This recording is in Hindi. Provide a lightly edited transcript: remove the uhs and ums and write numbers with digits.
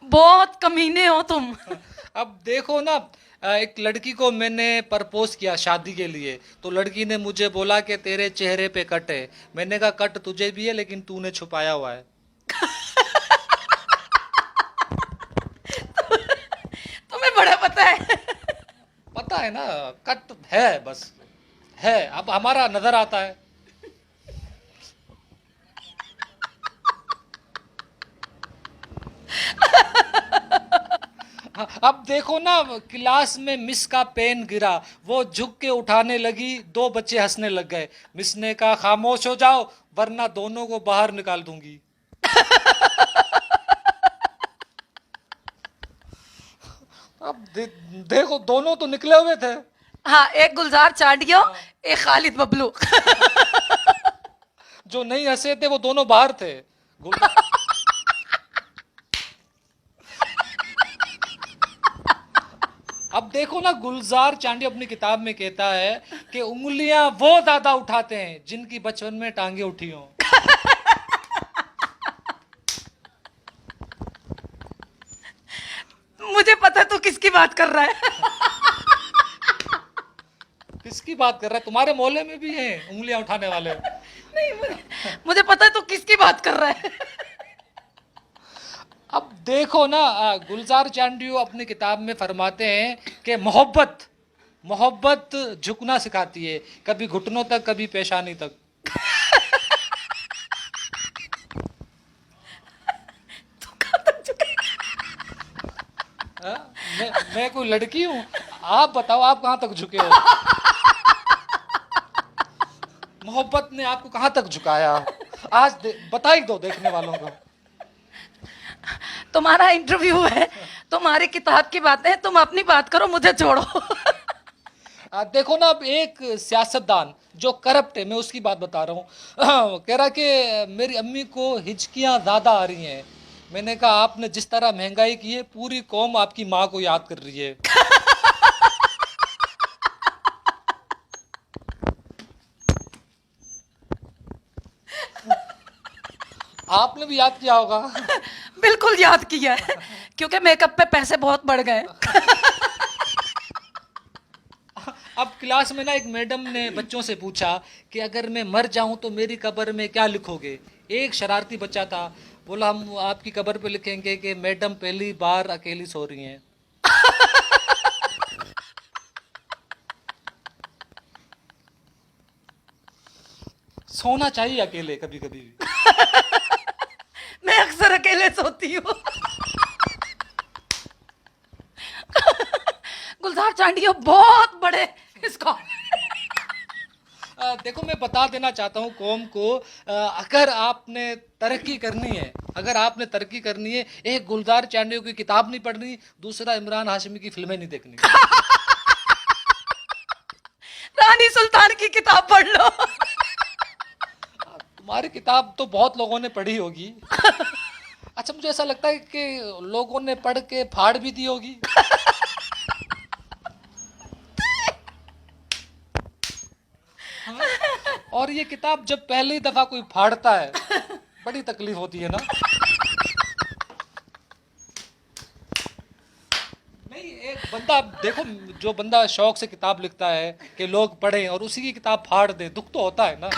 बहुत कमीने हो तुम। अब देखो ना, एक लड़की को मैंने प्रपोज किया शादी के लिए, तो लड़की ने मुझे बोला कि तेरे चेहरे पे कट है। मैंने कहा कट तुझे भी है, लेकिन तूने छुपाया हुआ है। तुम्हें बड़ा पता है। पता है ना, कट है बस, है, अब हमारा नजर आता है। हाँ, अब देखो ना, क्लास में मिस का पेन गिरा, वो झुक के उठाने लगी, दो बच्चे हंसने लग गए। मिस ने कहा खामोश हो जाओ, वरना दोनों को बाहर निकाल दूंगी। अब देखो, दोनों तो निकले हुए थे। हाँ, एक गुलजार चांडियो, हाँ, एक खालिद बबलू। जो नहीं हंसे थे वो दोनों बाहर थे। गुलजार, अब देखो ना, गुलजार चांडी अपनी किताब में कहता है कि उंगलियां वो दादा उठाते हैं जिनकी बचपन में टांगे उठी हों। मुझे पता है तू किसकी बात कर रहा है। किसकी बात कर रहा है? तुम्हारे मोहल्ले में भी हैं उंगलियां उठाने वाले। नहीं, मुझे पता है तू किसकी बात कर रहा है। अब देखो ना, गुलजार चांडियो अपनी किताब में फरमाते हैं कि मोहब्बत मोहब्बत झुकना सिखाती है, कभी घुटनों तक, कभी पेशानी तक। तू कहाँ तक झुके? हाँ? मैं कोई लड़की हूं? आप बताओ, आप कहां तक झुके हो? मोहब्बत ने आपको कहां तक झुकाया? आज बता ही दो देखने वालों को। तुम्हारा इंटरव्यू है, तुम्हारी किताब की बातें हैं, तुम अपनी बात करो, मुझे छोड़ो। देखो ना, अब एक सियासतदान जो करप्ट है, मैं उसकी बात बता रहा हूँ। कह रहा कि मेरी अम्मी को हिचकियाँ ज़्यादा आ रही हैं। मैंने कहा आपने जिस तरह महंगाई की है, पूरी कौम आपकी माँ को याद कर रही है। आपने भी याद किया होगा। बिल्कुल याद किया है, क्योंकि मेकअप पे पैसे बहुत बढ़ गए। अब क्लास में ना एक मैडम ने बच्चों से पूछा कि अगर मैं मर जाऊं तो मेरी कब्र में क्या लिखोगे। एक शरारती बच्चा था, बोला हम आपकी कब्र पे लिखेंगे कि मैडम पहली बार अकेली सो रही हैं। सोना चाहिए अकेले कभी कभी भी। मैं अक्सर अकेले सोती हूँ। गुलजार चांडियो बहुत बड़े स्कॉलर। देखो, मैं बता देना चाहता हूँ कौम को, अगर आपने तरक्की करनी है, अगर आपने तरक्की करनी है, एक गुलजार चांडियो की किताब नहीं पढ़नी, दूसरा इमरान हाशमी की फिल्में नहीं देखनी। रानी सुल्तान की किताब पढ़ लो। तुम्हारी किताब तो बहुत लोगों ने पढ़ी होगी। अच्छा, मुझे ऐसा लगता है कि लोगों ने पढ़ के फाड़ भी दी होगी। हाँ? और ये किताब जब पहली दफा कोई फाड़ता है, बड़ी तकलीफ होती है ना। नहीं, एक बंदा देखो, जो बंदा शौक से किताब लिखता है कि लोग पढ़ें और उसी की किताब फाड़ दे, दुख तो होता है ना।